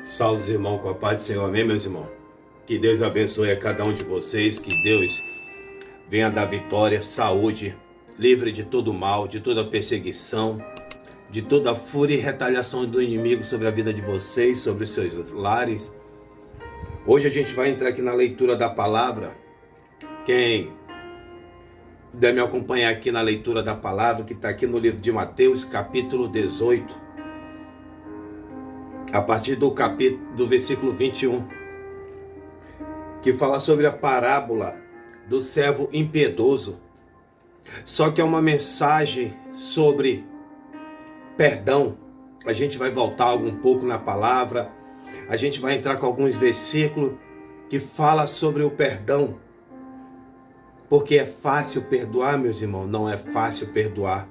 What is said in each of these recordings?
Salve, irmão, com a paz do Senhor. Amém, meus irmãos? Que Deus abençoe a cada um de vocês. Que Deus venha dar vitória, saúde, livre de todo mal, de toda perseguição, de toda fúria e retaliação do inimigo sobre a vida de vocês, sobre os seus lares. Hoje a gente vai entrar aqui na leitura da palavra. Quem puder me acompanhar aqui na leitura da palavra, que está aqui no livro de Mateus, capítulo 18. A partir do versículo 21, que fala sobre a parábola do servo impiedoso. Só que é uma mensagem sobre perdão. A gente vai voltar um pouco na palavra, a gente vai entrar com alguns versículos que fala sobre o perdão. Porque é fácil perdoar, meus irmãos? Não é fácil perdoar.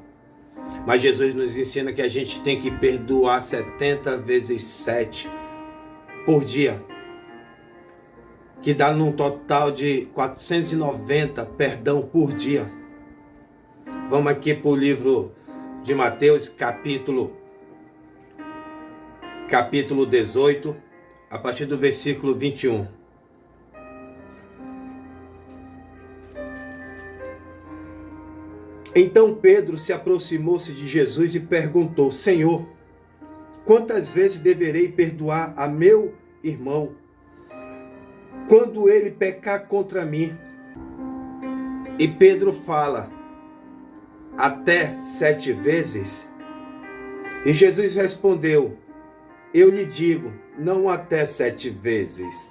Mas Jesus nos ensina que a gente tem que perdoar 70 vezes 7 por dia, que dá num total de 490 perdão por dia. Vamos aqui para o livro de Mateus, capítulo 18, a partir do versículo 21. Então Pedro se aproximou-se de Jesus e perguntou: Senhor, quantas vezes deverei perdoar a meu irmão quando ele pecar contra mim? E Pedro fala: até 7 vezes? E Jesus respondeu: eu lhe digo, não até 7 vezes,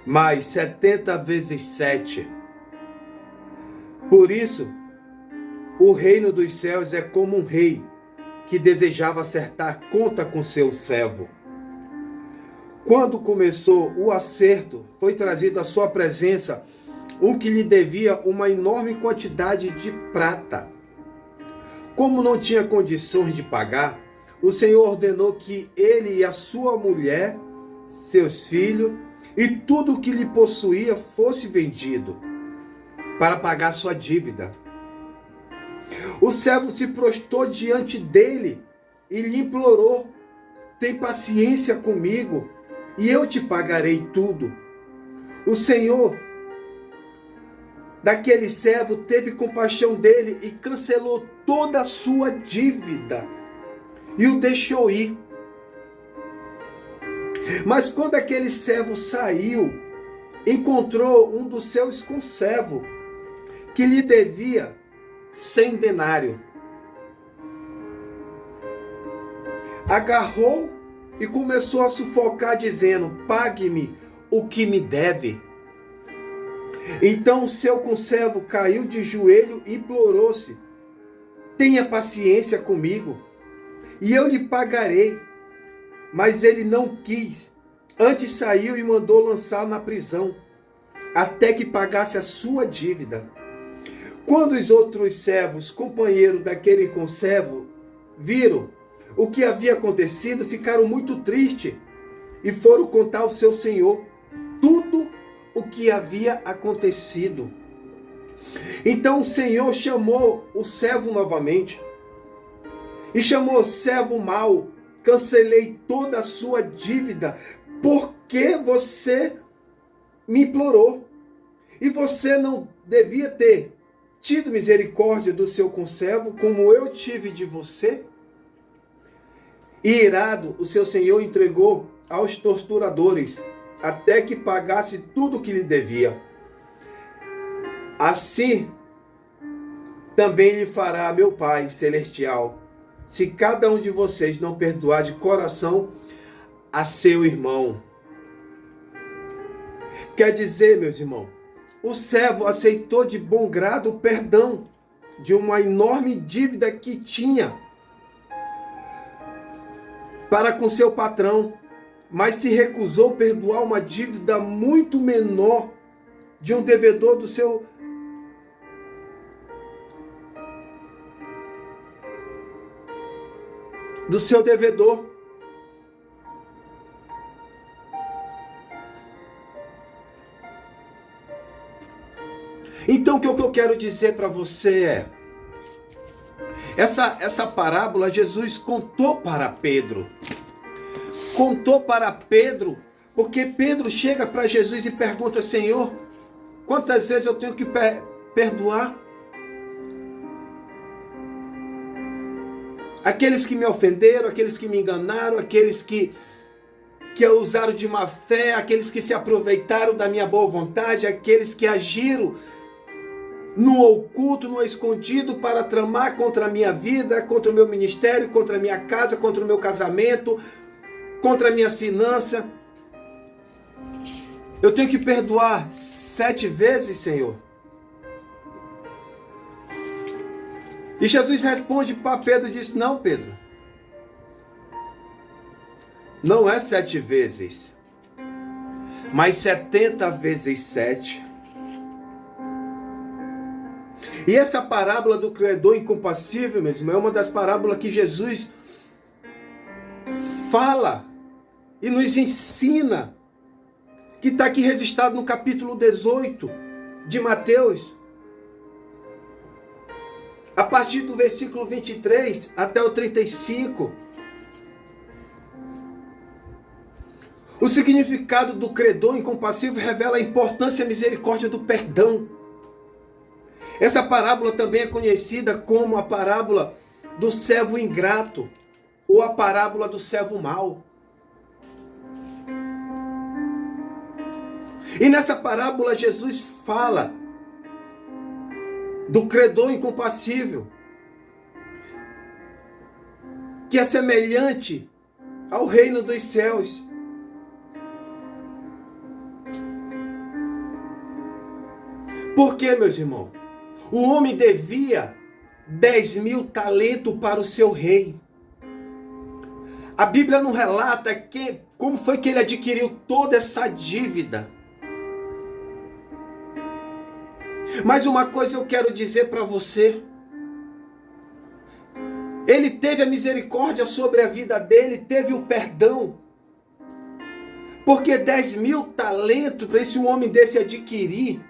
mas 70 vezes 7. Por isso, o reino dos céus é como um rei que desejava acertar conta com seu servo. Quando começou o acerto, foi trazido à sua presença um que lhe devia uma enorme quantidade de prata. Como não tinha condições de pagar, o Senhor ordenou que ele e a sua mulher, seus filhos e tudo o que lhe possuía fosse vendido para pagar sua dívida. O servo se prostrou diante dele e lhe implorou: tem paciência comigo e eu te pagarei tudo. O Senhor daquele servo teve compaixão dele e cancelou toda a sua dívida e o deixou ir. Mas quando aquele servo saiu, encontrou um dos seus conservos que lhe devia 100 denários. Agarrou e começou a sufocar, dizendo: pague-me o que me deve. Então o seu conservo caiu de joelho e implorou-se: tenha paciência comigo e eu lhe pagarei. Mas ele não quis. Antes saiu e mandou lançar na prisão, até que pagasse a sua dívida. Quando os outros servos, companheiros daquele conservo, viram o que havia acontecido, ficaram muito tristes e foram contar ao seu senhor tudo o que havia acontecido. Então o senhor chamou o servo novamente e chamou: servo mau, cancelei toda a sua dívida, porque você me implorou. E você não devia ter tido misericórdia do seu conservo, como eu tive de você? E irado, o seu senhor entregou aos torturadores, até que pagasse tudo o que lhe devia. Assim também lhe fará meu Pai Celestial, se cada um de vocês não perdoar de coração a seu irmão. Quer dizer, meus irmãos, o servo aceitou de bom grado o perdão de uma enorme dívida que tinha para com seu patrão, mas se recusou a perdoar uma dívida muito menor de um devedor do seu devedor. Então, o que eu quero dizer para você é: essa parábola Jesus contou para Pedro. contou para Pedro, porque Pedro chega para Jesus e pergunta: Senhor, quantas vezes eu tenho que perdoar aqueles que me ofenderam, aqueles que me enganaram, aqueles que usaram de má fé, aqueles que se aproveitaram da minha boa vontade, aqueles que agiram no oculto, no escondido, para tramar contra a minha vida, contra o meu ministério, contra a minha casa, contra o meu casamento, contra as minhas finanças. Eu tenho que perdoar 7 vezes, Senhor? E Jesus responde para Pedro e diz: não, Pedro, não é 7 vezes, mas 70 vezes 7. E essa parábola do credor incompassível, mesmo, é uma das parábolas que Jesus fala e nos ensina, que está aqui registrado no capítulo 18 de Mateus, a partir do versículo 23 até o 35. O significado do credor incompassível revela a importância e a misericórdia do perdão. Essa parábola também é conhecida como a parábola do servo ingrato ou a parábola do servo mau. E nessa parábola Jesus fala do credor incompassível, que é semelhante ao reino dos céus. Por quê, meus irmãos? O homem devia 10.000 talentos para o seu rei. A Bíblia não relata como foi que ele adquiriu toda essa dívida. Mas uma coisa eu quero dizer para você. Ele teve a misericórdia sobre a vida dele, teve o perdão. Porque 10.000 talentos para esse homem desse adquirir,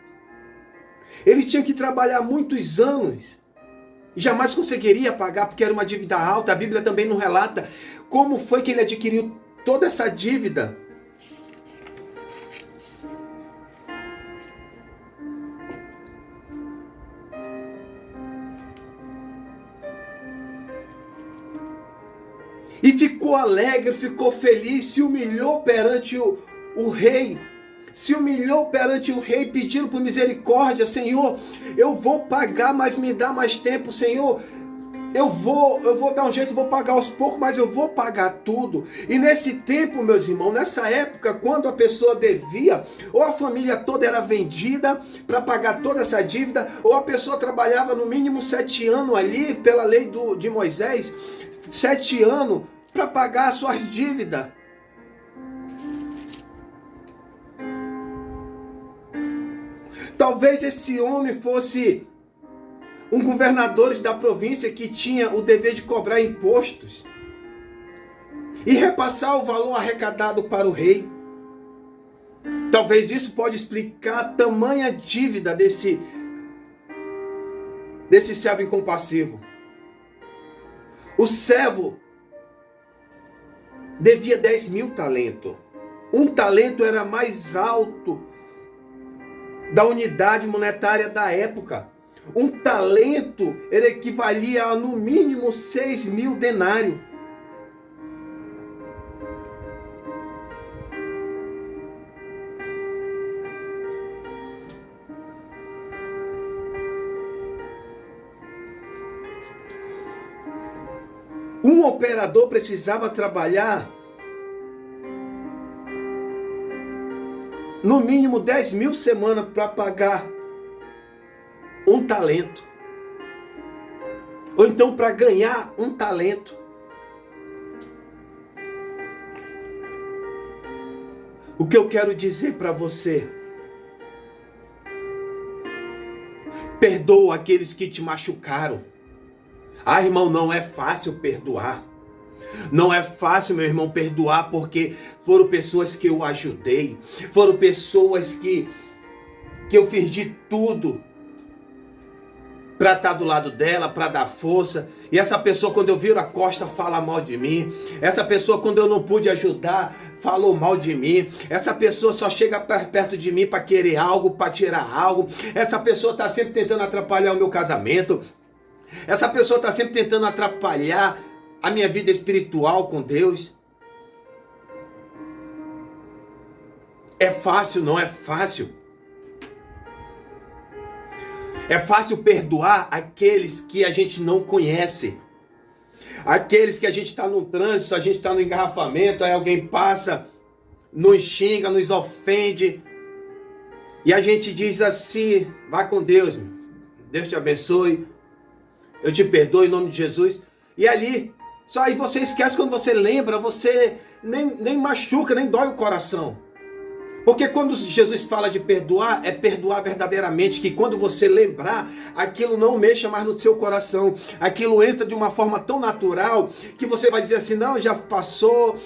ele tinha que trabalhar muitos anos e jamais conseguiria pagar, porque era uma dívida alta. A Bíblia também não relata como foi que ele adquiriu toda essa dívida. E ficou alegre, ficou feliz, se humilhou perante o rei. Se humilhou perante o rei, pedindo por misericórdia: Senhor, eu vou pagar, mas me dá mais tempo, Senhor. Eu vou dar um jeito, vou pagar aos poucos, mas eu vou pagar tudo. E nesse tempo, meus irmãos, nessa época, quando a pessoa devia, ou a família toda era vendida para pagar toda essa dívida, ou a pessoa trabalhava no mínimo 7 anos ali, pela lei de Moisés, 7 anos para pagar as suas dívidas. Talvez esse homem fosse um governador da província que tinha o dever de cobrar impostos e repassar o valor arrecadado para o rei. Talvez isso pode explicar a tamanha dívida desse servo incompassivo. O servo devia 10.000 talentos. Um talento era mais alto da unidade monetária da época. Um talento ele equivalia a no mínimo 6.000 denários. Um operador precisava trabalhar no mínimo 10.000 semanas para pagar um talento. Ou então para ganhar um talento. O que eu quero dizer para você: perdoa aqueles que te machucaram. Ah, irmão, não é fácil perdoar. Não é fácil, meu irmão, perdoar, porque foram pessoas que eu ajudei, foram pessoas que eu fiz de tudo para estar do lado dela, para dar força. E essa pessoa, quando eu viro a costa, fala mal de mim. Essa pessoa, quando eu não pude ajudar, falou mal de mim. Essa pessoa só chega perto de mim para querer algo, para tirar algo. Essa pessoa está sempre tentando atrapalhar o meu casamento. Essa pessoa está sempre tentando atrapalhar a minha vida espiritual com Deus. É fácil? Não é fácil. É fácil perdoar aqueles que a gente não conhece. Aqueles que a gente está no trânsito, a gente está no engarrafamento, aí alguém passa, nos xinga, nos ofende. E a gente diz assim, vai com Deus, Deus te abençoe, eu te perdoo em nome de Jesus. E ali, só aí você esquece, quando você lembra, você nem machuca, nem dói o coração. Porque quando Jesus fala de perdoar, é perdoar verdadeiramente, que quando você lembrar, aquilo não mexa mais no seu coração. Aquilo entra de uma forma tão natural, que você vai dizer assim, não, já passou,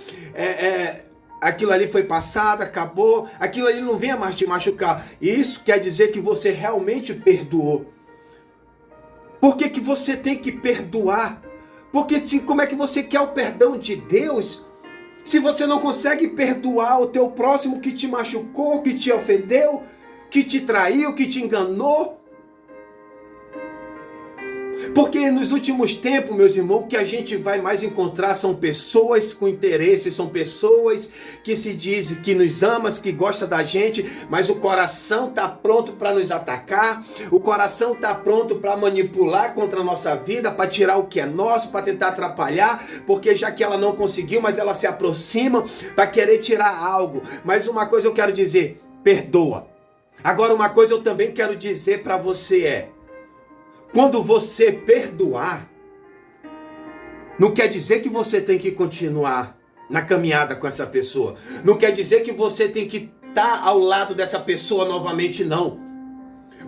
aquilo ali foi passado, acabou, aquilo ali não venha mais te machucar. E isso quer dizer que você realmente perdoou. Por que você tem que perdoar? Porque como é que você quer o perdão de Deus se você não consegue perdoar o teu próximo que te machucou, que te ofendeu, que te traiu, que te enganou? Porque nos últimos tempos, meus irmãos, o que a gente vai mais encontrar são pessoas com interesse, são pessoas que se dizem que nos amam, que gostam da gente, mas o coração está pronto para nos atacar, o coração está pronto para manipular contra a nossa vida, para tirar o que é nosso, para tentar atrapalhar, porque já que ela não conseguiu, mas ela se aproxima para querer tirar algo. Mas uma coisa eu quero dizer, perdoa. Agora uma coisa eu também quero dizer para você quando você perdoar, não quer dizer que você tem que continuar na caminhada com essa pessoa. Não quer dizer que você tem que estar ao lado dessa pessoa novamente, não.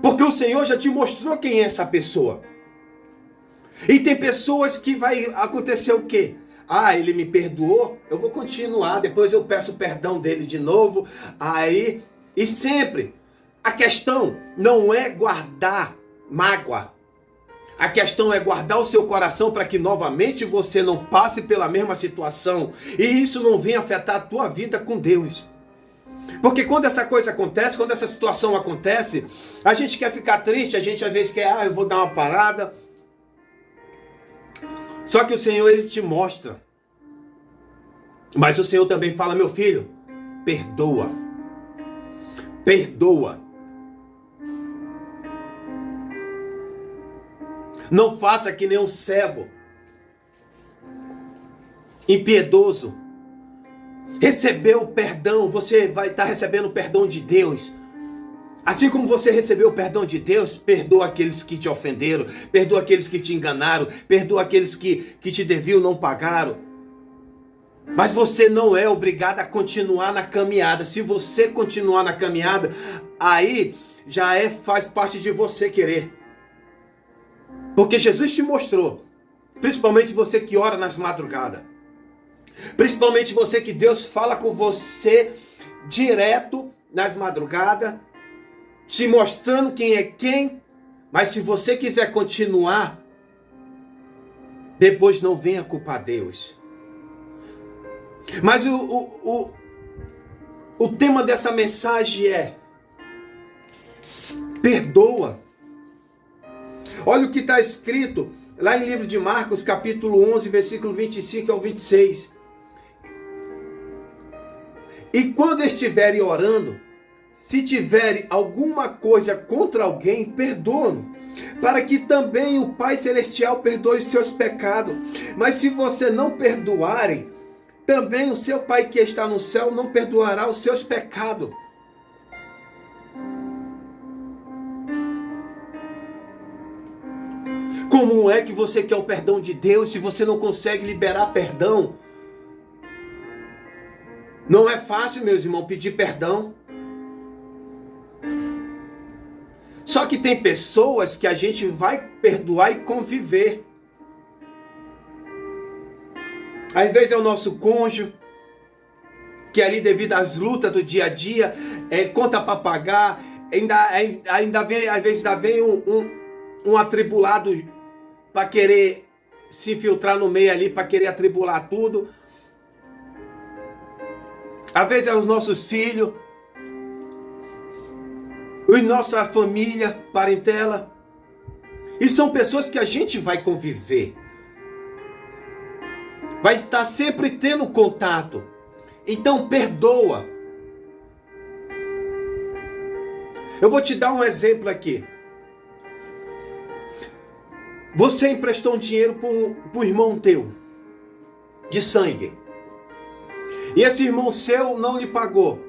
Porque o Senhor já te mostrou quem é essa pessoa. E tem pessoas que vai acontecer o quê? Ele me perdoou, eu vou continuar, depois eu peço perdão dele de novo. E sempre, a questão não é guardar mágoa. A questão é guardar o seu coração para que novamente você não passe pela mesma situação. E isso não venha afetar a tua vida com Deus. Porque quando essa coisa acontece, quando essa situação acontece, a gente quer ficar triste, a gente às vezes quer, eu vou dar uma parada. Só que o Senhor, Ele te mostra. Mas o Senhor também fala, meu filho, perdoa. Perdoa. Não faça que nem um servo impiedoso. Recebeu o perdão, você vai estar recebendo o perdão de Deus. Assim como você recebeu o perdão de Deus, perdoa aqueles que te ofenderam, perdoa aqueles que te enganaram, perdoa aqueles que te deviam, não pagaram. Mas você não é obrigado a continuar na caminhada. Se você continuar na caminhada, aí já faz parte de você querer. Porque Jesus te mostrou, principalmente você que ora nas madrugadas, principalmente você que Deus fala com você direto nas madrugadas, te mostrando quem é quem, mas se você quiser continuar, depois não venha culpar Deus. Mas o tema dessa mensagem é: perdoa. Olha o que está escrito lá em livro de Marcos, capítulo 11, versículo 25 ao 26. E quando estiverem orando, se tiverem alguma coisa contra alguém, perdoa-no, para que também o Pai Celestial perdoe os seus pecados. Mas se você não perdoarem, também o seu Pai que está no céu não perdoará os seus pecados. Como é que você quer o perdão de Deus se você não consegue liberar perdão? Não é fácil, meus irmãos, pedir perdão. Só que tem pessoas que a gente vai perdoar e conviver. Às vezes é o nosso cônjuge, que ali devido às lutas do dia a dia, conta para pagar, ainda vem, às vezes ainda vem um atribulado para querer se infiltrar no meio ali para querer atribular tudo. Às vezes é os nossos filhos, nossa família, parentela. E são pessoas que a gente vai conviver. Vai estar sempre tendo contato. Então perdoa. Eu vou te dar um exemplo aqui. Você emprestou um dinheiro para um irmão teu, de sangue. E esse irmão seu não lhe pagou.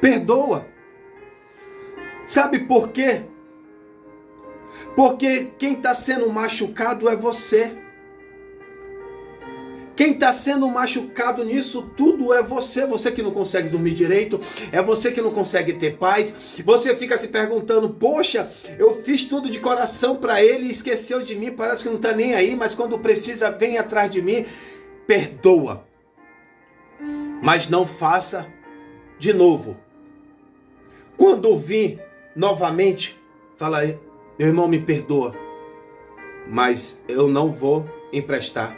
Perdoa. Sabe por quê? Porque quem está sendo machucado é você. Quem está sendo machucado nisso tudo é você. Você que não consegue dormir direito, é você que não consegue ter paz. Você fica se perguntando, poxa, eu fiz tudo de coração para ele e esqueceu de mim, parece que não está nem aí, mas quando precisa vem atrás de mim. Perdoa. Mas não faça de novo. Quando vir novamente, fala aí, meu irmão, me perdoa, mas eu não vou emprestar.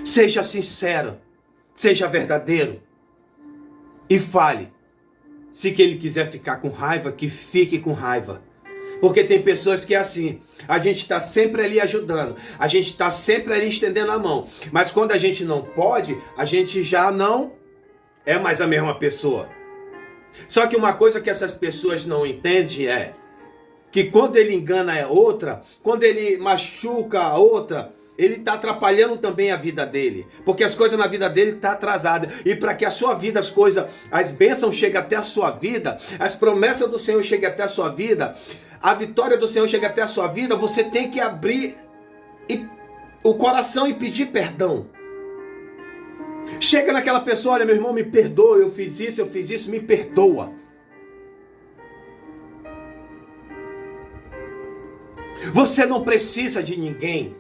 Seja sincero, seja verdadeiro e fale. Se que ele quiser ficar com raiva, que fique com raiva. Porque tem pessoas que é assim, a gente está sempre ali ajudando, a gente está sempre ali estendendo a mão, mas quando a gente não pode, a gente já não é mais a mesma pessoa. Só que uma coisa que essas pessoas não entendem é que quando ele engana a outra, quando ele machuca a outra, ele está atrapalhando também a vida dele. Porque as coisas na vida dele estão atrasadas. E para que a sua vida, as bênçãos cheguem até a sua vida, as promessas do Senhor cheguem até a sua vida, a vitória do Senhor chegue até a sua vida, você tem que abrir o coração e pedir perdão. Chega naquela pessoa, olha, meu irmão, me perdoa, eu fiz isso, me perdoa. Você não precisa de ninguém.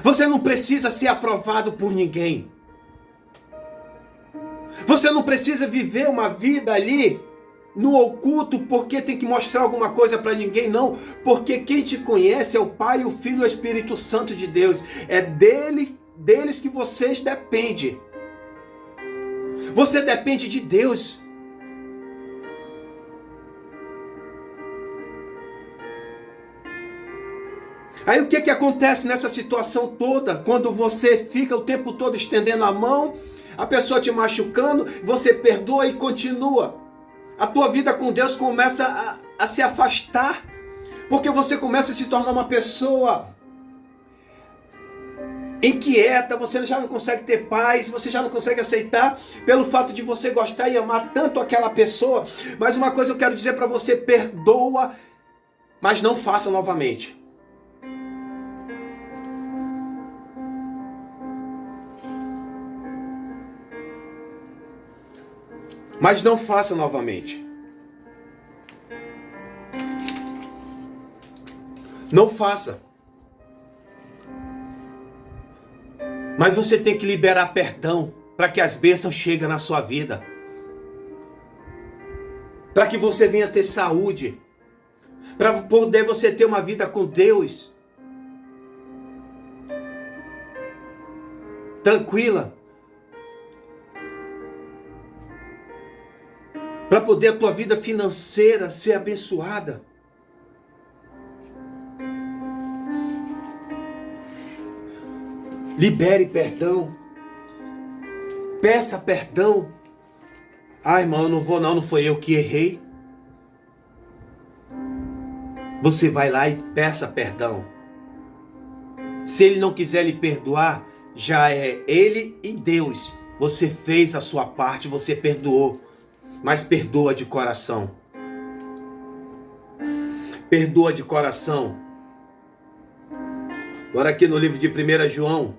Você não precisa ser aprovado por ninguém. Você não precisa viver uma vida ali no oculto porque tem que mostrar alguma coisa para ninguém, não. Porque quem te conhece é o Pai, o Filho e o Espírito Santo de Deus. É deles que vocês dependem. Você depende de Deus. Aí o que acontece nessa situação toda? Quando você fica o tempo todo estendendo a mão, a pessoa te machucando, você perdoa e continua. A tua vida com Deus começa a se afastar, porque você começa a se tornar uma pessoa inquieta, você já não consegue ter paz, você já não consegue aceitar pelo fato de você gostar e amar tanto aquela pessoa. Mas uma coisa eu quero dizer para você, perdoa, mas não faça novamente. Mas não faça novamente. Não faça. Mas você tem que liberar perdão para que as bênçãos cheguem na sua vida. Para que você venha ter saúde. Para poder você ter uma vida com Deus. Tranquila. Para poder a tua vida financeira ser abençoada. Libere perdão. Peça perdão. Ah, irmão, eu não vou não foi eu que errei. Você vai lá e peça perdão. Se ele não quiser lhe perdoar, já é ele e Deus. Você fez a sua parte, você perdoou. Mas perdoa de coração. Perdoa de coração. Agora aqui no livro de 1 João.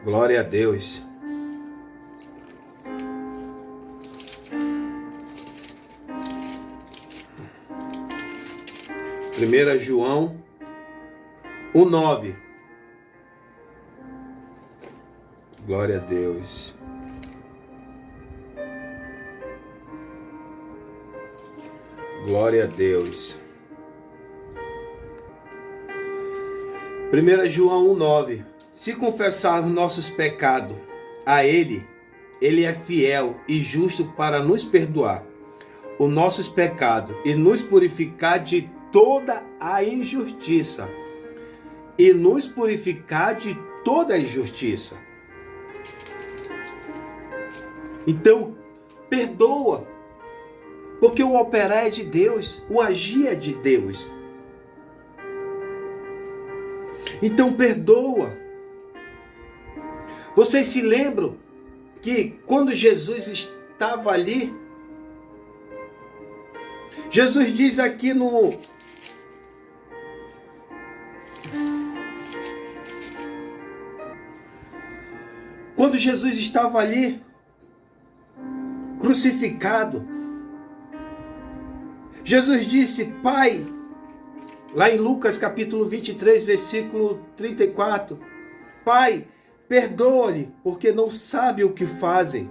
Glória a Deus. Primeira João 1:9. Glória a Deus. Glória a Deus. 1 João 1,9. Se confessarmos nossos pecados a Ele, Ele é fiel e justo para nos perdoar os nossos pecados e nos purificar de toda a injustiça. E nos purificar de toda a injustiça. Então, perdoa. Porque o operar é de Deus, o agir é de Deus. Então perdoa. Vocês se lembram que quando Jesus estava ali, Jesus diz aqui no quando Jesus estava ali crucificado, Jesus disse: Pai, lá em Lucas capítulo 23, versículo 34, Pai, perdoa-lhe, porque não sabe o que fazem.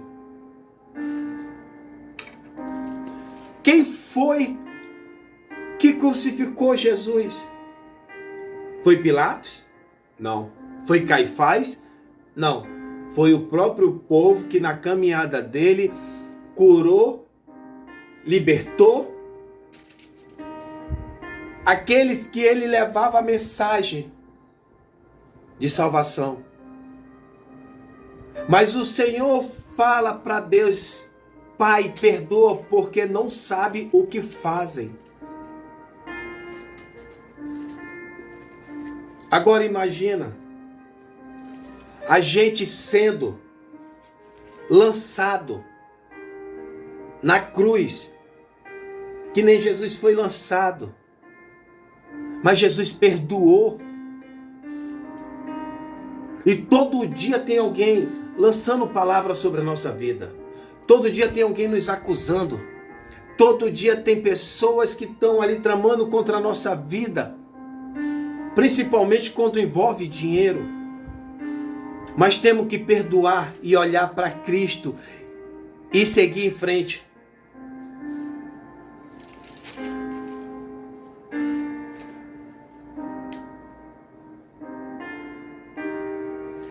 Quem foi que crucificou Jesus? Foi Pilatos? Não. Foi Caifás? Não. Foi o próprio povo que na caminhada dele curou, libertou aqueles que ele levava a mensagem de salvação. Mas o Senhor fala para Deus: Pai, perdoa, porque não sabe o que fazem. Agora imagina a gente sendo lançado na cruz, que nem Jesus foi lançado. Mas Jesus perdoou. E todo dia tem alguém lançando palavras sobre a nossa vida. Todo dia tem alguém nos acusando. Todo dia tem pessoas que estão ali tramando contra a nossa vida. Principalmente quando envolve dinheiro. Mas temos que perdoar e olhar para Cristo e seguir em frente.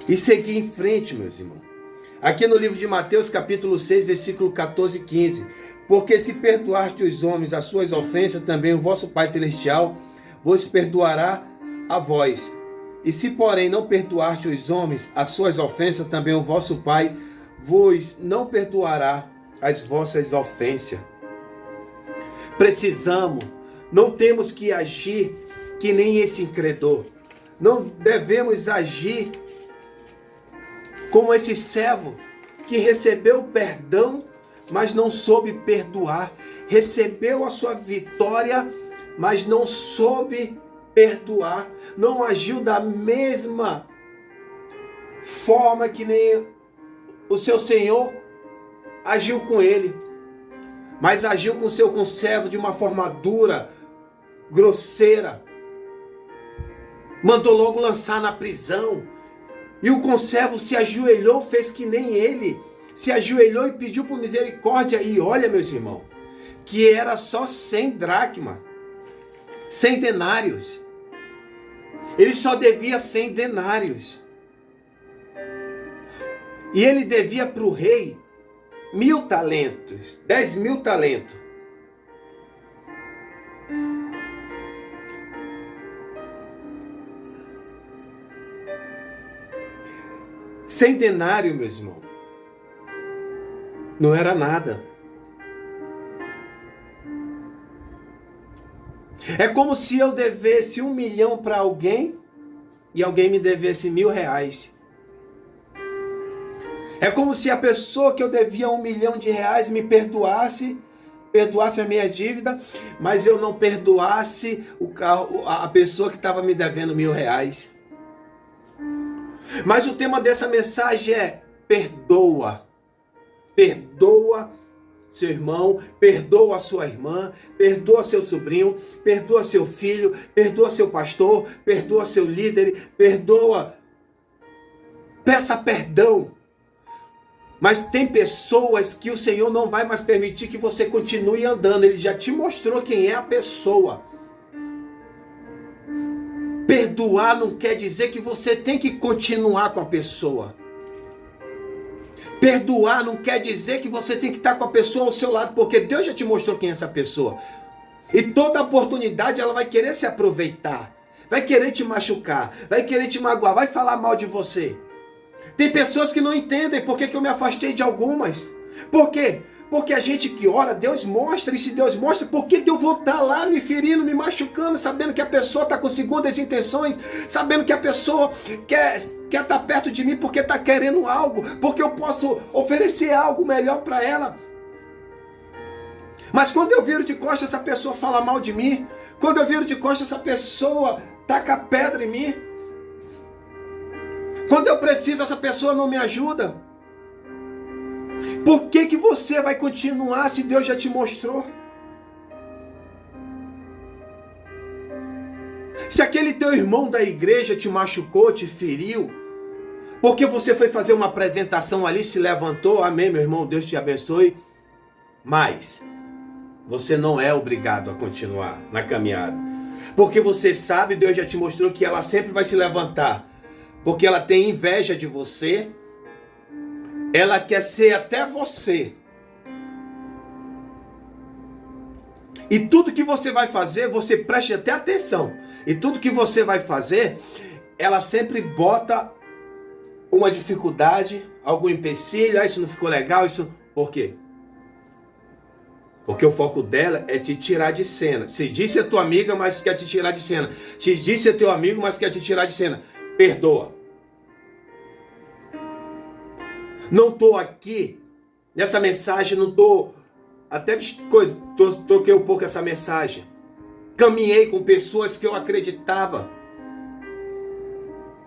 E seguir em frente, meus irmãos. Aqui no livro de Mateus, capítulo 6, versículo 14 e 15. Porque se perdoaste os homens as suas ofensas, também o vosso Pai Celestial vos perdoará a vós. E se, porém, não perdoaste os homens as suas ofensas, também o vosso Pai vos não perdoará as vossas ofensas. Precisamos, não temos que agir que nem esse incredor. Não devemos agir como esse servo que recebeu perdão, mas não soube perdoar. Recebeu a sua vitória, mas não soube perdoar. Não agiu da mesma forma que nem o seu Senhor agiu com ele. Mas agiu com o seu conservo de uma forma dura, grosseira. Mandou logo lançar na prisão. E o conservo se ajoelhou, fez que nem ele. Se ajoelhou e pediu por misericórdia. E olha, meus irmãos, que era só 100 dracmas, 100 denários. Ele só devia 100 denários. E ele devia para o rei 1.000 talentos, 10.000 talentos. Sem denário, meus irmãos, não era nada. É como se eu devesse 1 milhão para alguém e alguém me devesse R$1.000. É como se a pessoa que eu devia R$1 milhão me perdoasse a minha dívida, mas eu não perdoasse a pessoa que estava me devendo R$1.000. Mas o tema dessa mensagem é: perdoa. Perdoa seu irmão, perdoa sua irmã, perdoa seu sobrinho, perdoa seu filho, perdoa seu pastor, perdoa seu líder, perdoa. Peça perdão. Mas tem pessoas que o Senhor não vai mais permitir que você continue andando. Ele já te mostrou quem é a pessoa. Perdoar não quer dizer que você tem que continuar com a pessoa. Perdoar não quer dizer que você tem que estar com a pessoa ao seu lado, porque Deus já te mostrou quem é essa pessoa. E toda oportunidade ela vai querer se aproveitar. Vai querer te machucar, vai querer te magoar, vai falar mal de você. Tem pessoas que não entendem por que eu me afastei de algumas. Por quê? Porque a gente que ora, Deus mostra, e se Deus mostra, por que eu vou estar lá me ferindo, me machucando, sabendo que a pessoa está com segundas intenções, sabendo que a pessoa quer estar perto de mim porque está querendo algo, porque eu posso oferecer algo melhor para ela. Mas quando eu viro de costas, essa pessoa fala mal de mim. Quando eu viro de costas, essa pessoa taca pedra em mim. Quando eu preciso, essa pessoa não me ajuda. Por que você vai continuar se Deus já te mostrou? Se aquele teu irmão da igreja te machucou, te feriu, porque você foi fazer uma apresentação ali, se levantou, amém, meu irmão, Deus te abençoe, mas você não é obrigado a continuar na caminhada. Porque você sabe, Deus já te mostrou que ela sempre vai se levantar. Porque ela tem inveja de você. Ela quer ser até você. E tudo que você vai fazer, você preste até atenção. E tudo que você vai fazer, ela sempre bota uma dificuldade, algum empecilho, isso não ficou legal, isso... Por quê? Porque o foco dela é te tirar de cena. Se diz ser tua amiga, mas quer te tirar de cena. Se diz ser teu amigo, mas quer te tirar de cena. Perdoa. Não estou aqui, nessa mensagem, não estou... Até troquei um pouco essa mensagem. Caminhei com pessoas que eu acreditava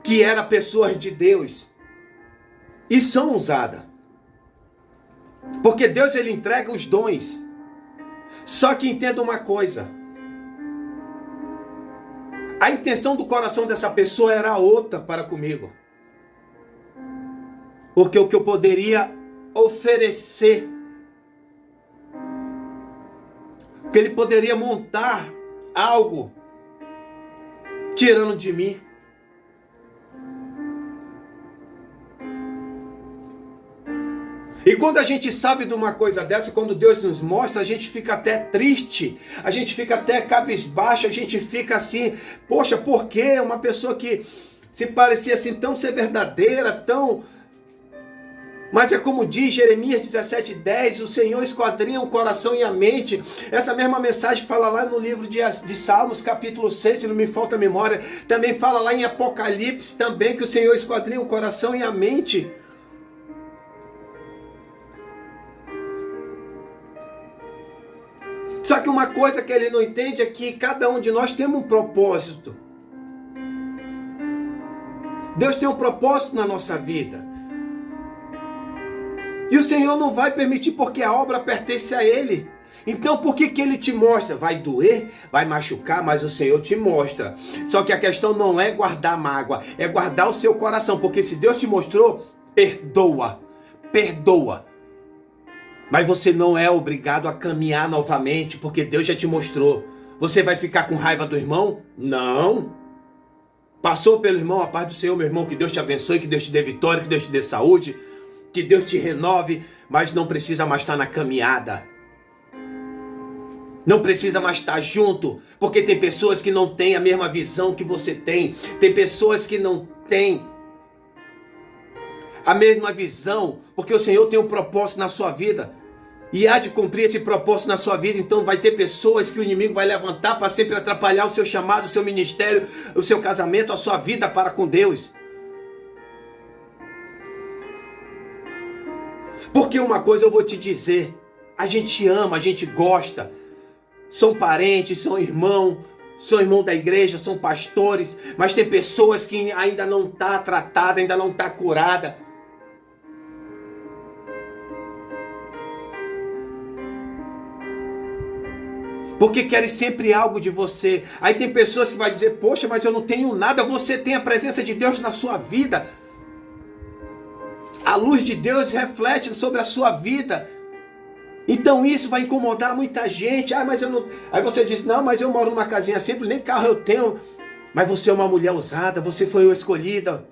que eram pessoas de Deus. E são usadas. Porque Deus, ele entrega os dons. Só que entenda uma coisa. A intenção do coração dessa pessoa era outra para comigo. Porque o que eu poderia oferecer, que ele poderia montar algo tirando de mim. E quando a gente sabe de uma coisa dessa, quando Deus nos mostra, a gente fica até triste, a gente fica até cabisbaixo, a gente fica assim, poxa, por que uma pessoa que se parecia assim tão ser verdadeira, tão... Mas é como diz Jeremias 17:10, o Senhor esquadrinha o coração e a mente. Essa mesma mensagem fala lá no livro de Salmos, capítulo 6, se não me falta a memória. Também fala lá em Apocalipse também que o Senhor esquadrinha o coração e a mente. Só que uma coisa que ele não entende é que cada um de nós temos um propósito. Deus tem um propósito na nossa vida. E o Senhor não vai permitir porque a obra pertence a Ele. Então por que Ele te mostra? Vai doer, vai machucar, mas o Senhor te mostra. Só que a questão não é guardar mágoa, é guardar o seu coração. Porque se Deus te mostrou, perdoa. Perdoa. Mas você não é obrigado a caminhar novamente, porque Deus já te mostrou. Você vai ficar com raiva do irmão? Não. Passou pelo irmão, a paz do Senhor, meu irmão, que Deus te abençoe, que Deus te dê vitória, que Deus te dê saúde, que Deus te renove, mas não precisa mais estar na caminhada. Não precisa mais estar junto, porque tem pessoas que não têm a mesma visão que você tem. Tem pessoas que não têm a mesma visão, porque o Senhor tem um propósito na sua vida. E há de cumprir esse propósito na sua vida. Então vai ter pessoas que o inimigo vai levantar para sempre atrapalhar o seu chamado, o seu ministério, o seu casamento, a sua vida para com Deus. Porque uma coisa eu vou te dizer, a gente ama, a gente gosta, são parentes, são irmão da igreja, são pastores, mas tem pessoas que ainda não está tratada, ainda não está curada. Porque querem sempre algo de você. Aí tem pessoas que vão dizer, poxa, mas eu não tenho nada. Você tem a presença de Deus na sua vida. A luz de Deus reflete sobre a sua vida. Então isso vai incomodar muita gente. Mas eu não... Aí você diz, não, mas eu moro numa casinha simples, nem carro eu tenho. Mas você é uma mulher usada, você foi uma escolhida.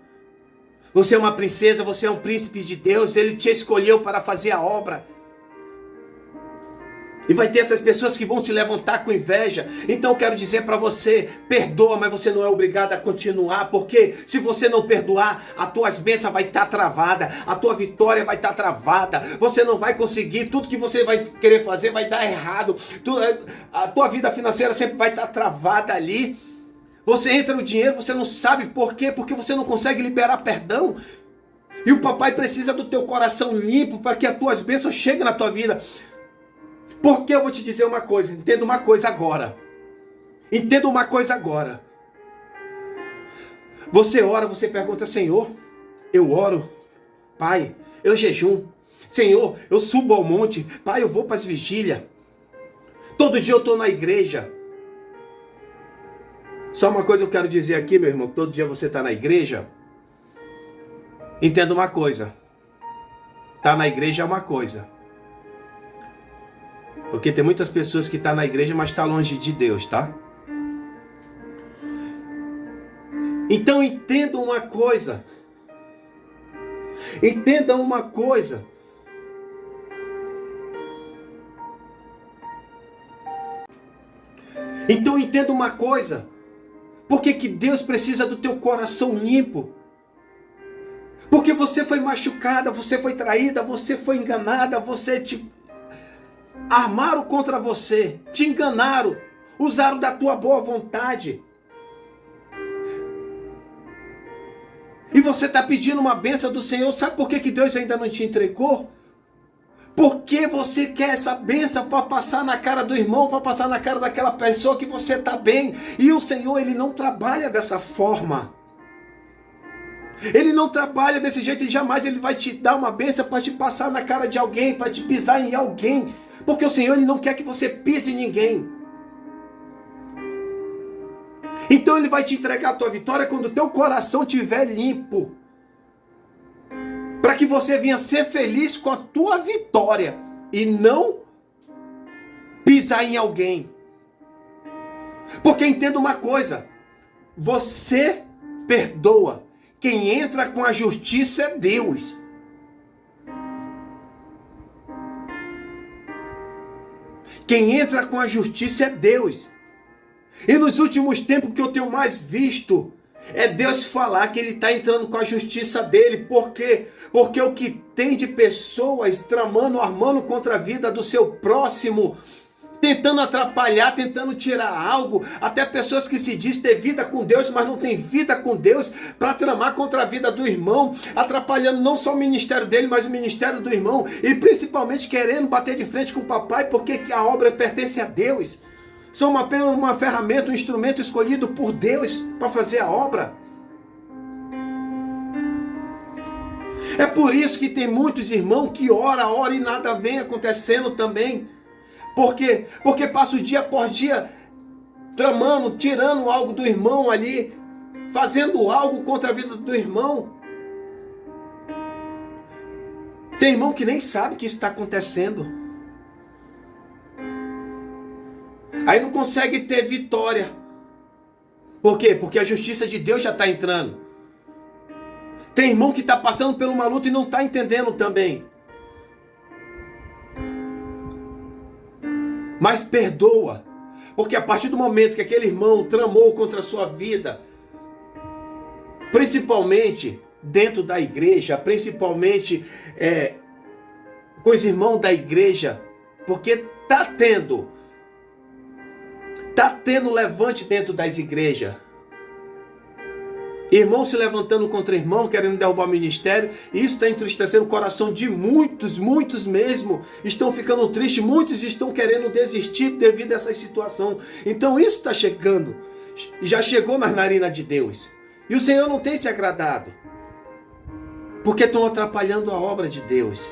Você é uma princesa, você é um príncipe de Deus. Ele te escolheu para fazer a obra. E vai ter essas pessoas que vão se levantar com inveja. Então eu quero dizer para você, perdoa, mas você não é obrigado a continuar, porque se você não perdoar, as tuas bênçãos vai estar travada, a tua vitória vai estar travada, você não vai conseguir, tudo que você vai querer fazer vai dar errado, a tua vida financeira sempre vai estar travada ali. Você entra no dinheiro, você não sabe por quê, porque você não consegue liberar perdão. E o papai precisa do teu coração limpo para que as tuas bênçãos cheguem na tua vida. Porque eu vou te dizer uma coisa, entenda uma coisa agora. Entenda uma coisa agora. Você ora, você pergunta, Senhor, eu oro, Pai, eu jejum. Senhor, eu subo ao monte, Pai, eu vou para as vigílias. Todo dia eu estou na igreja. Só uma coisa eu quero dizer aqui, meu irmão, todo dia você está na igreja. Entenda uma coisa. Estar na igreja é uma coisa. Porque tem muitas pessoas que estão na igreja, mas estão longe de Deus, tá? Então entenda uma coisa. Entenda uma coisa. Então entenda uma coisa. Por que Deus precisa do teu coração limpo? Porque você foi machucada, você foi traída, você foi enganada, armaram contra você, te enganaram, usaram da tua boa vontade. E você está pedindo uma bênção do Senhor, sabe por que Deus ainda não te entregou? Porque você quer essa bênção para passar na cara do irmão, para passar na cara daquela pessoa que você está bem. E o Senhor, Ele não trabalha dessa forma. Ele não trabalha desse jeito, ele vai te dar uma bênção para te passar na cara de alguém, para te pisar em alguém. Porque o Senhor, Ele não quer que você pise em ninguém. Então Ele vai te entregar a tua vitória quando o teu coração estiver limpo. Para que você venha ser feliz com a tua vitória. E não pisar em alguém. Porque entenda uma coisa. Você perdoa. Quem entra com a justiça é Deus. Quem entra com a justiça é Deus. E nos últimos tempos que eu tenho mais visto é Deus falar que Ele está entrando com a justiça dele. Por quê? Porque o que tem de pessoas tramando, armando contra a vida do seu próximo, tentando atrapalhar, tentando tirar algo, até pessoas que se diz ter vida com Deus, mas não tem vida com Deus, para tramar contra a vida do irmão, atrapalhando não só o ministério dele, mas o ministério do irmão, e principalmente querendo bater de frente com o papai, porque a obra pertence a Deus. São apenas uma ferramenta, um instrumento escolhido por Deus para fazer a obra. É por isso que tem muitos irmãos que ora e nada vem acontecendo também. Por quê? Porque passa o dia por dia tramando, tirando algo do irmão ali, fazendo algo contra a vida do irmão. Tem irmão que nem sabe o que está acontecendo. Aí não consegue ter vitória. Por quê? Porque a justiça de Deus já está entrando. Tem irmão que está passando por uma luta e não está entendendo também. Mas perdoa. Porque a partir do momento que aquele irmão tramou contra a sua vida, principalmente dentro da igreja, principalmente com os irmãos da igreja, porque está tendo levante dentro das igrejas. Irmão se levantando contra irmão, querendo derrubar o ministério. E isso está entristecendo o coração de muitos mesmo. Estão ficando tristes, muitos estão querendo desistir devido a essa situação. Então isso está chegando. Já chegou nas narinas de Deus. E o Senhor não tem se agradado. Porque estão atrapalhando a obra de Deus.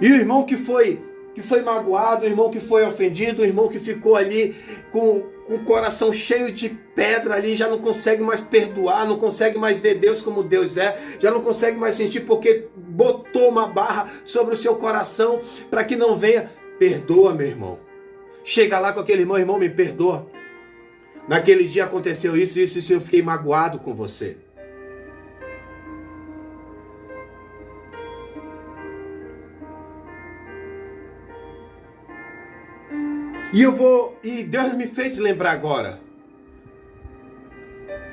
E o irmão que foi que foi magoado, o irmão que foi ofendido, o irmão que ficou ali com o coração cheio de pedra ali, já não consegue mais perdoar, não consegue mais ver Deus como Deus é, já não consegue mais sentir porque botou uma barra sobre o seu coração para que não venha. Perdoa, meu irmão. Chega lá com aquele irmão, me perdoa. Naquele dia aconteceu isso, eu fiquei magoado com você. E Deus me fez lembrar agora.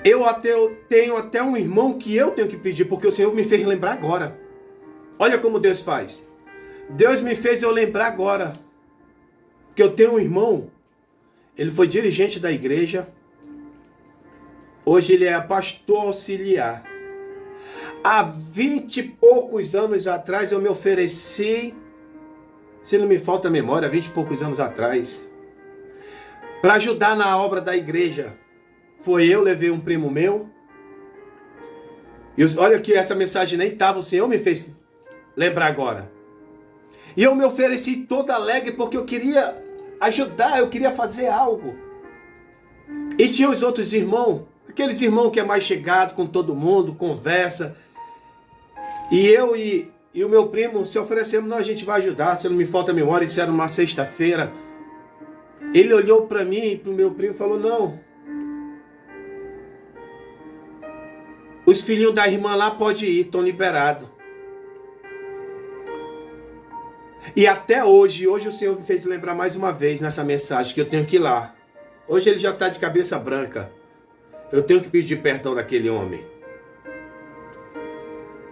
Eu tenho até um irmão que eu tenho que pedir, porque o Senhor me fez lembrar agora. Olha como Deus faz. Deus me fez eu lembrar agora que eu tenho um irmão, ele foi dirigente da igreja, hoje ele é pastor auxiliar. Há 20 e poucos anos atrás eu me ofereci, se não me falta a memória, 20 e poucos anos atrás, para ajudar na obra da igreja. Levei um primo meu, e olha que essa mensagem nem estava, o Senhor me fez lembrar agora. E eu me ofereci todo alegre porque eu queria ajudar, eu queria fazer algo. E tinha os outros irmãos, aqueles irmãos que é mais chegado com todo mundo, conversa. E eu e o meu primo se oferecemos, não, a gente vai ajudar, se não me falta a memória, isso era uma sexta-feira. Ele olhou para mim e para o meu primo e falou, não. Os filhinhos da irmã lá podem ir, estão liberados. E até hoje o Senhor me fez lembrar mais uma vez nessa mensagem que eu tenho que ir lá. Hoje ele já está de cabeça branca. Eu tenho que pedir perdão daquele homem.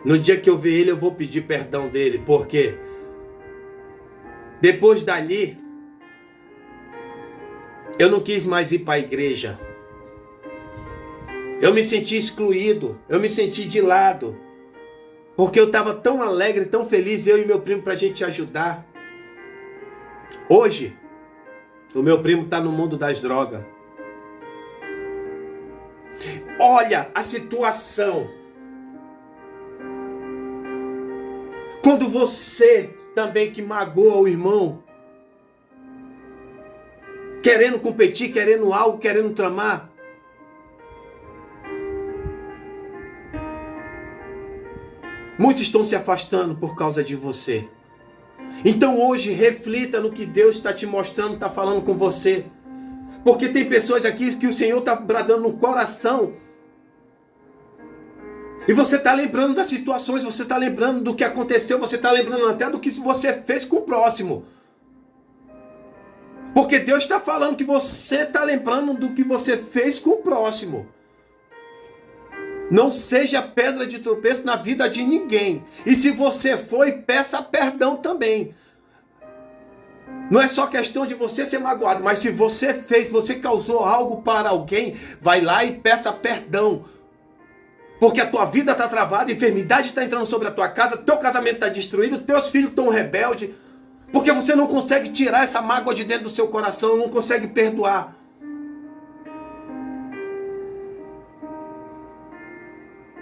No dia que eu ver ele, eu vou pedir perdão dele, porque depois dali, eu não quis mais ir para a igreja. Eu me senti excluído, eu me senti de lado. Porque eu estava tão alegre, tão feliz, eu e meu primo, para a gente ajudar. Hoje, o meu primo está no mundo das drogas. Olha a situação. Quando você também que magoa o irmão, querendo competir, querendo algo, querendo tramar, muitos estão se afastando por causa de você. Então hoje reflita no que Deus está te mostrando, está falando com você. Porque tem pessoas aqui que o Senhor está bradando no coração. E você está lembrando das situações, você está lembrando do que aconteceu, você está lembrando até do que você fez com o próximo. Porque Deus está falando que você está lembrando do que você fez com o próximo. Não seja pedra de tropeço na vida de ninguém. E se você foi, peça perdão também. Não é só questão de você ser magoado, mas se você fez, você causou algo para alguém, vai lá e peça perdão. Porque a tua vida está travada, a enfermidade está entrando sobre a tua casa, teu casamento está destruído, teus filhos estão rebeldes. Porque você não consegue tirar essa mágoa de dentro do seu coração, não consegue perdoar.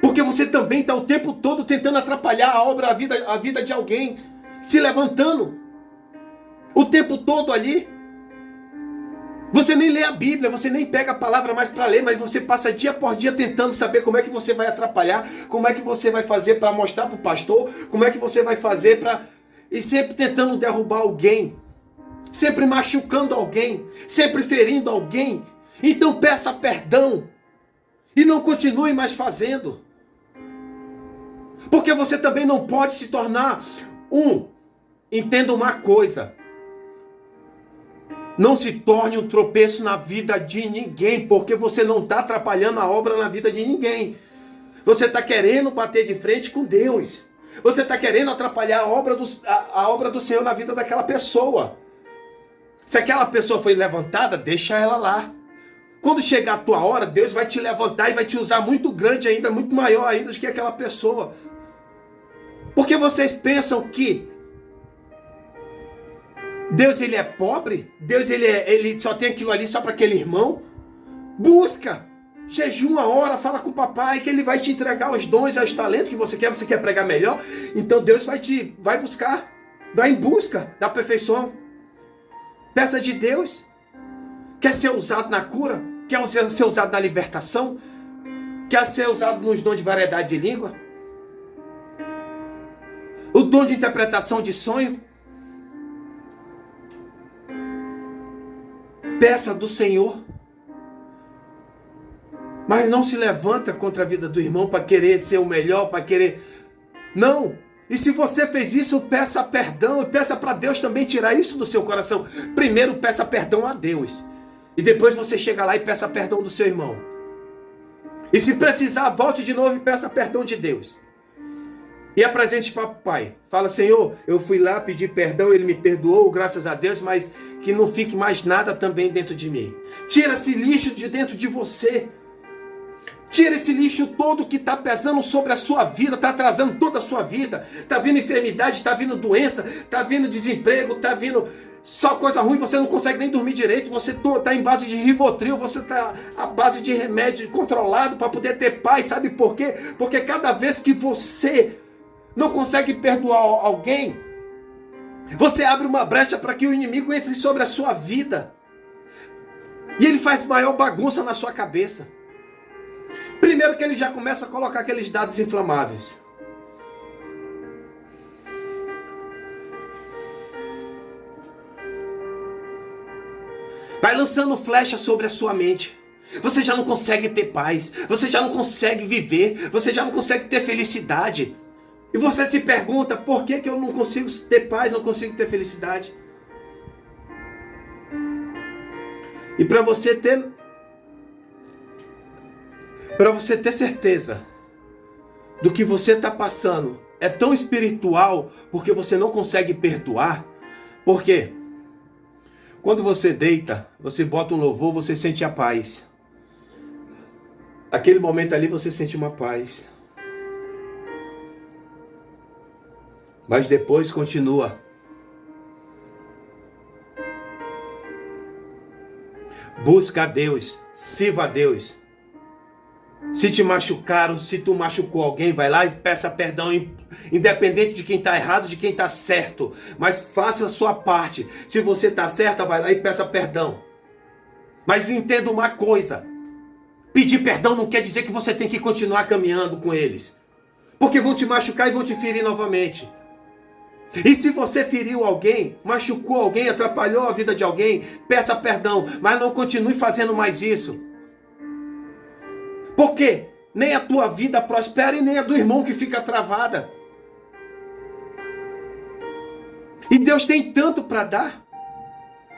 Porque você também está o tempo todo tentando atrapalhar a obra, a vida de alguém, se levantando. O tempo todo ali. Você nem lê a Bíblia, você nem pega a palavra mais para ler, mas você passa dia por dia tentando saber como é que você vai atrapalhar, como é que você vai fazer para mostrar para o pastor, como é que você vai fazer para... E sempre tentando derrubar alguém, sempre machucando alguém, sempre ferindo alguém. Então peça perdão e não continue mais fazendo. Porque você também não pode se tornar entenda uma coisa, não se torne um tropeço na vida de ninguém, porque você não está atrapalhando a obra na vida de ninguém. Você está querendo bater de frente com Deus. Você está querendo atrapalhar a obra do Senhor na vida daquela pessoa. Se aquela pessoa foi levantada, deixa ela lá. Quando chegar a tua hora, Deus vai te levantar e vai te usar muito grande ainda, muito maior ainda do que aquela pessoa. Porque vocês pensam que Deus ele é pobre? Deus ele só tem aquilo ali só para aquele irmão? Busca, jejuma, ora, fala com o papai que ele vai te entregar os dons e os talentos que você quer pregar melhor. Então Deus vai buscar. Vá em busca da perfeição. Peça de Deus. Quer ser usado na cura? Quer ser usado na libertação? Quer ser usado nos dons de variedade de língua? O dom de interpretação de sonho? Peça do Senhor. Mas não se levanta contra a vida do irmão para querer ser o melhor, para querer... Não! E se você fez isso, peça perdão e peça para Deus também tirar isso do seu coração. Primeiro peça perdão a Deus. E depois você chega lá e peça perdão do seu irmão. E se precisar, volte de novo e peça perdão de Deus. E apresente para o Pai. Fala, Senhor, eu fui lá pedir perdão, Ele me perdoou, graças a Deus, mas que não fique mais nada também dentro de mim. Tira esse lixo de dentro de você. Tira esse lixo todo que está pesando sobre a sua vida, está atrasando toda a sua vida. Está vindo enfermidade, está vindo doença, está vindo desemprego, está vindo só coisa ruim, você não consegue nem dormir direito, você está em base de Rivotril, você está à base de remédio controlado para poder ter paz. Sabe por quê? Porque cada vez que você não consegue perdoar alguém, você abre uma brecha para que o inimigo entre sobre a sua vida. E ele faz maior bagunça na sua cabeça. Primeiro que ele já começa a colocar aqueles dados inflamáveis. Vai lançando flecha sobre a sua mente. Você já não consegue ter paz. Você já não consegue viver. Você já não consegue ter felicidade. E você se pergunta, por que eu não consigo ter paz, não consigo ter felicidade? E para você ter certeza do que você está passando é tão espiritual porque você não consegue perdoar. Por quê? Quando você deita, você bota um louvor, você sente a paz. Aquele momento ali você sente uma paz. Mas depois continua. Busca a Deus, sirva a Deus. Se te machucaram, se tu machucou alguém, vai lá e peça perdão, independente de quem está errado, de quem está certo. Mas faça a sua parte. Se você está certa, vai lá e peça perdão. Mas entenda uma coisa. Pedir perdão não quer dizer que você tem que continuar caminhando com eles. Porque vão te machucar e vão te ferir novamente. E se você feriu alguém, machucou alguém, atrapalhou a vida de alguém, peça perdão. Mas não continue fazendo mais isso. Porque nem a tua vida prospera e nem a do irmão que fica travada. E Deus tem tanto para dar.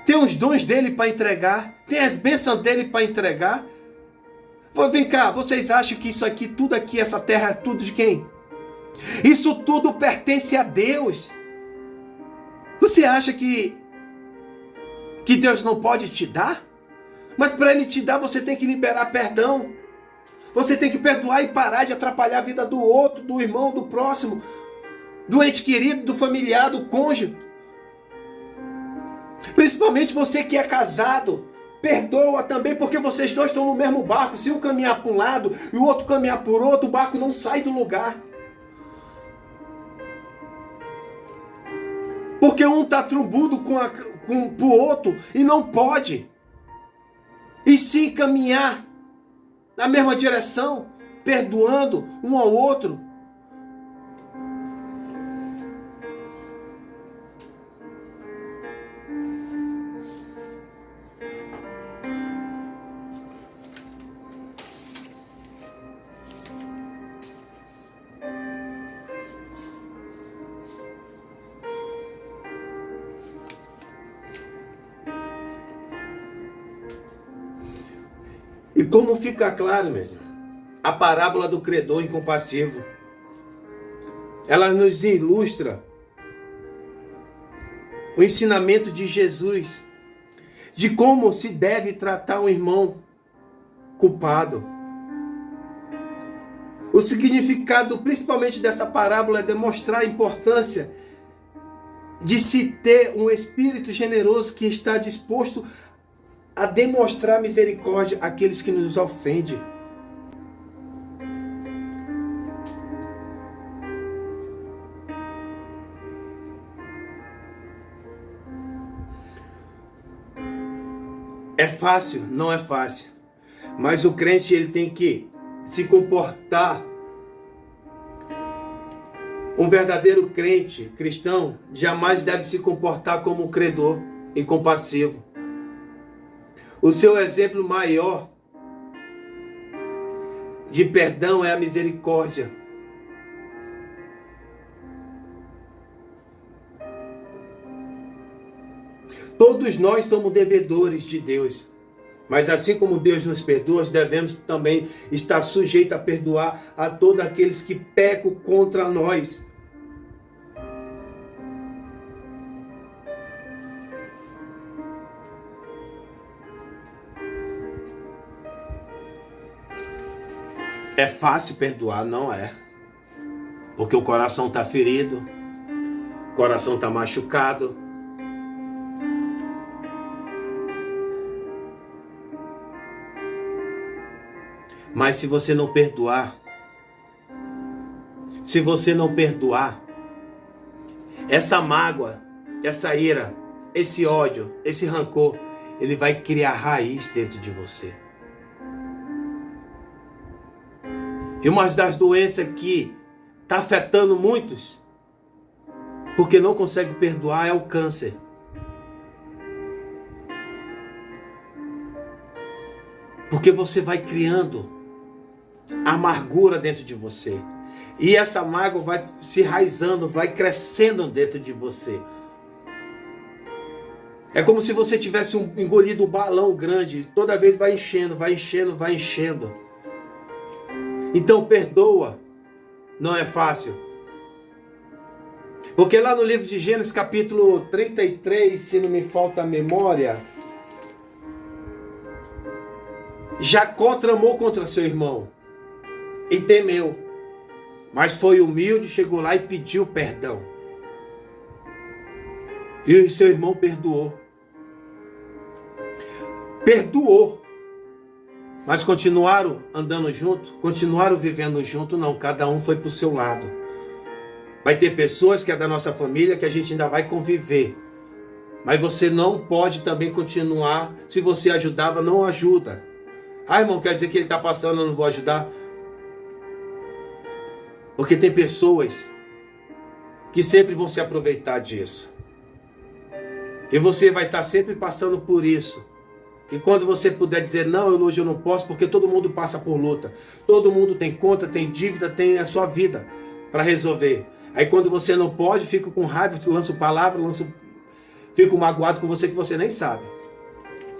Tem os dons dele para entregar. Tem as bênçãos dele para entregar. Vem cá, vocês acham que isso aqui, tudo aqui, essa terra é tudo de quem? Isso tudo pertence a Deus. Você acha que Deus não pode te dar? Mas para Ele te dar, você tem que liberar perdão. Você tem que perdoar e parar de atrapalhar a vida do outro, do irmão, do próximo, do ente querido, do familiar, do cônjuge. Principalmente você que é casado. Perdoa também, porque vocês dois estão no mesmo barco. Se um caminhar para um lado e o outro caminhar por outro, o barco não sai do lugar. Porque um está trombudo com o outro e não pode. E sim caminhar na mesma direção, perdoando um ao outro. E como fica claro, mesmo, a parábola do credor incompassivo, ela nos ilustra o ensinamento de Jesus de como se deve tratar um irmão culpado. O significado, principalmente dessa parábola, é demonstrar a importância de se ter um espírito generoso que está disposto a demonstrar misericórdia àqueles que nos ofendem. É fácil? Não é fácil. Mas o crente ele tem que se comportar. Um verdadeiro crente, cristão, jamais deve se comportar como um credor incompassivo. O seu exemplo maior de perdão é a misericórdia. Todos nós somos devedores de Deus. Mas assim como Deus nos perdoa, devemos também estar sujeitos a perdoar a todos aqueles que pecam contra nós. É fácil perdoar? Não é. Porque o coração está ferido, o coração está machucado. Mas se você não perdoar, essa mágoa, essa ira, esse ódio, esse rancor, ele vai criar raiz dentro de você. E uma das doenças que está afetando muitos, porque não consegue perdoar, é o câncer. Porque você vai criando amargura dentro de você. E essa mágoa vai se enraizando, vai crescendo dentro de você. É como se você tivesse engolido um balão grande, toda vez vai enchendo, vai enchendo, vai enchendo. Então perdoa, não é fácil. Porque lá no livro de Gênesis, capítulo 33, se não me falta a memória, Jacó tramou contra seu irmão e temeu, mas foi humilde, chegou lá e pediu perdão. E seu irmão perdoou. Mas continuaram andando junto? Continuaram vivendo junto? Não, cada um foi para o seu lado. Vai ter pessoas que é da nossa família que a gente ainda vai conviver. Mas você não pode também continuar, se você ajudava, não ajuda. Ah, irmão, quer dizer que ele está passando, eu não vou ajudar? Porque tem pessoas que sempre vão se aproveitar disso. E você vai estar sempre passando por isso. E quando você puder dizer, não, hoje eu não posso, porque todo mundo passa por luta. Todo mundo tem conta, tem dívida, tem a sua vida para resolver. Aí quando você não pode, fica com raiva, lanço palavra, fico magoado com você que você nem sabe.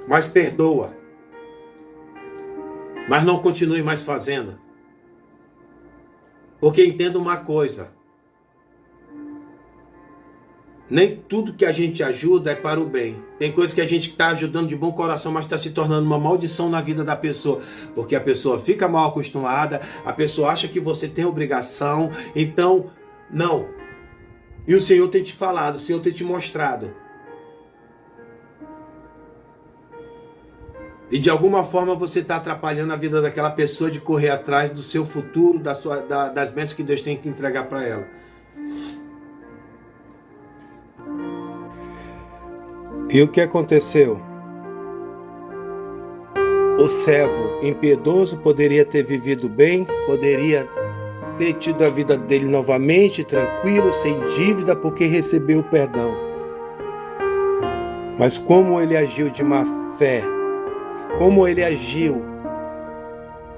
Mas perdoa. Mas não continue mais fazendo. Porque entenda uma coisa. Nem tudo que a gente ajuda é para o bem. Tem coisas que a gente está ajudando de bom coração, mas está se tornando uma maldição na vida da pessoa. Porque a pessoa fica mal acostumada, a pessoa acha que você tem obrigação. Então, não. E o Senhor tem te falado, o Senhor tem te mostrado. E de alguma forma você está atrapalhando a vida daquela pessoa de correr atrás do seu futuro, das bênçãos que Deus tem que entregar para ela. E o que aconteceu? O servo impiedoso poderia ter vivido bem, poderia ter tido a vida dele novamente, tranquilo, sem dívida, porque recebeu o perdão. Mas como ele agiu de má fé, como ele agiu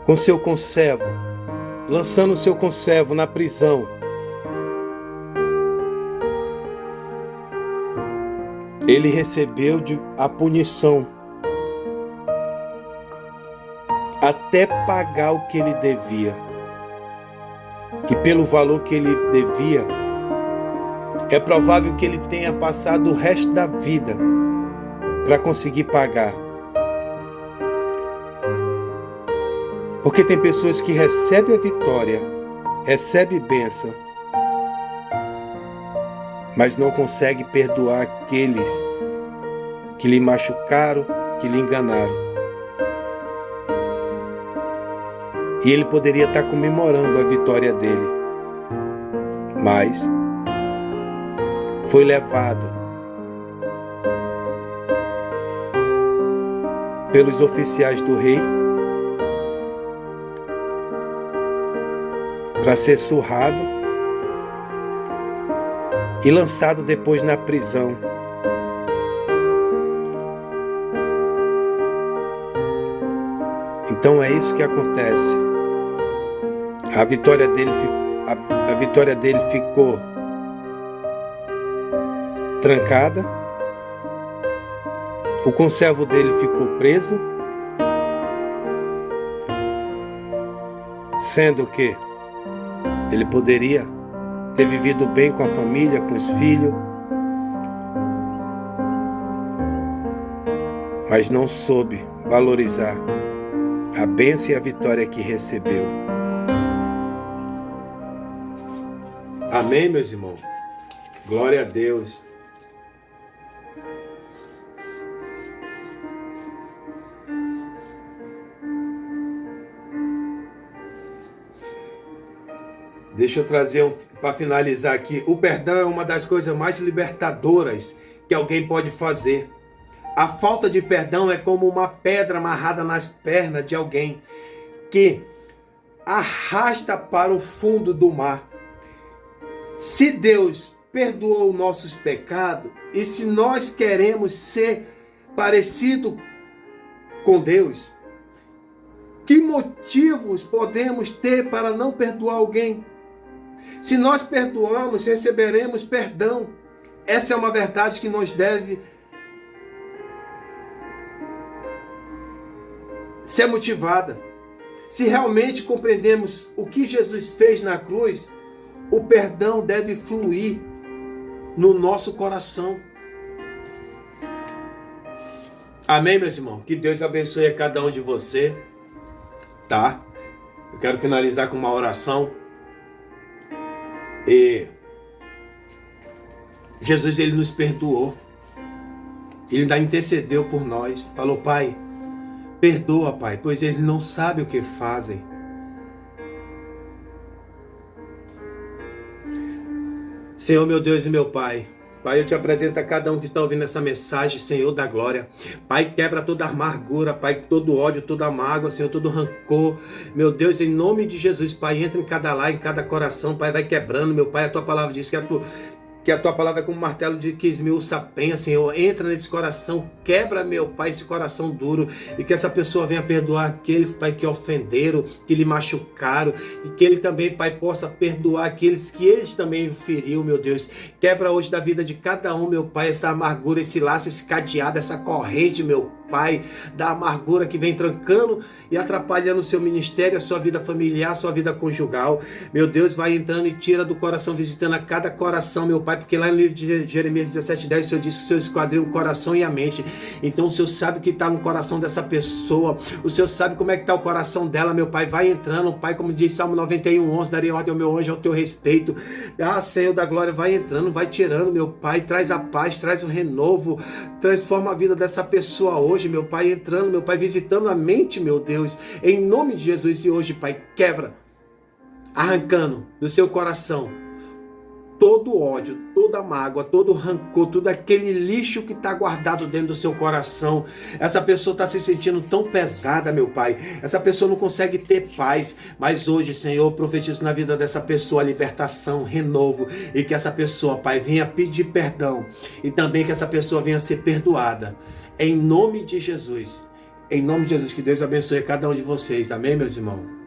com seu conservo, lançando seu conservo na prisão, ele recebeu a punição até pagar o que ele devia. E pelo valor que ele devia, é provável que ele tenha passado o resto da vida para conseguir pagar. Porque tem pessoas que recebem a vitória, recebem bênção, mas não consegue perdoar aqueles que lhe machucaram, que lhe enganaram. E ele poderia estar comemorando a vitória dele, mas foi levado pelos oficiais do rei para ser surrado e lançado depois na prisão. Então é isso que acontece. A vitória dele ficou trancada. O conservo dele ficou preso, sendo que ele poderia ter vivido bem com a família, com os filhos, mas não soube valorizar a bênção e a vitória que recebeu. Amém, meus irmãos? Glória a Deus. Deixa eu trazer para finalizar aqui. O perdão é uma das coisas mais libertadoras que alguém pode fazer. A falta de perdão é como uma pedra amarrada nas pernas de alguém que arrasta para o fundo do mar. Se Deus perdoou nossos pecados e se nós queremos ser parecido com Deus, que motivos podemos ter para não perdoar alguém? Se nós perdoamos, receberemos perdão. Essa é uma verdade que nos deve ser motivada. Se realmente compreendemos o que Jesus fez na cruz, o perdão deve fluir no nosso coração. Amém, meus irmãos? Que Deus abençoe a cada um de você, tá? Eu quero finalizar com uma oração. E Jesus, ele nos perdoou. Ele ainda intercedeu por nós. Falou: Pai, perdoa, Pai, pois eles não sabem o que fazem. Senhor, meu Deus e meu Pai, Pai, eu te apresento a cada um que está ouvindo essa mensagem, Senhor da glória. Pai, quebra toda amargura, Pai, todo ódio, toda mágoa, Senhor, todo rancor. Meu Deus, em nome de Jesus, Pai, entra em cada lar, em cada coração, Pai, vai quebrando, meu Pai. A Tua palavra diz que a Tua palavra é como um martelo de que esmiuça a penha, Senhor. Entra nesse coração, quebra, meu Pai, esse coração duro, e que essa pessoa venha perdoar aqueles, Pai, que ofenderam, que lhe machucaram, e que Ele também, Pai, possa perdoar aqueles que eles também feriu, meu Deus. Quebra hoje da vida de cada um, meu Pai, essa amargura, esse laço, esse cadeado, essa corrente, meu Pai, da amargura que vem trancando e atrapalhando o seu ministério, a sua vida familiar, a sua vida conjugal. Meu Deus, vai entrando e tira do coração, visitando a cada coração, meu Pai, porque lá no livro de Jeremias 17:10, o Senhor disse que o Senhor esquadrinha o coração e a mente. Então o Senhor sabe o que está no coração dessa pessoa, o Senhor sabe como é que está o coração dela, meu Pai. Vai entrando, Pai, como diz Salmo 91:11, darei ordem ao meu anjo ao teu respeito. Ah, Senhor da glória, vai entrando, vai tirando, meu Pai, traz a paz, traz o renovo, transforma a vida dessa pessoa hoje, meu Pai, entrando, meu Pai, visitando a mente, meu Deus, em nome de Jesus. E hoje, Pai, quebra, arrancando do seu coração todo ódio, toda mágoa, todo rancor, todo aquele lixo que está guardado dentro do seu coração. Essa pessoa está se sentindo tão pesada, meu Pai. Essa pessoa não consegue ter paz. Mas hoje, Senhor, profetizo na vida dessa pessoa a libertação, renovo. E que essa pessoa, Pai, venha pedir perdão. E também que essa pessoa venha ser perdoada. Em nome de Jesus. Em nome de Jesus, que Deus abençoe cada um de vocês. Amém, meus irmãos?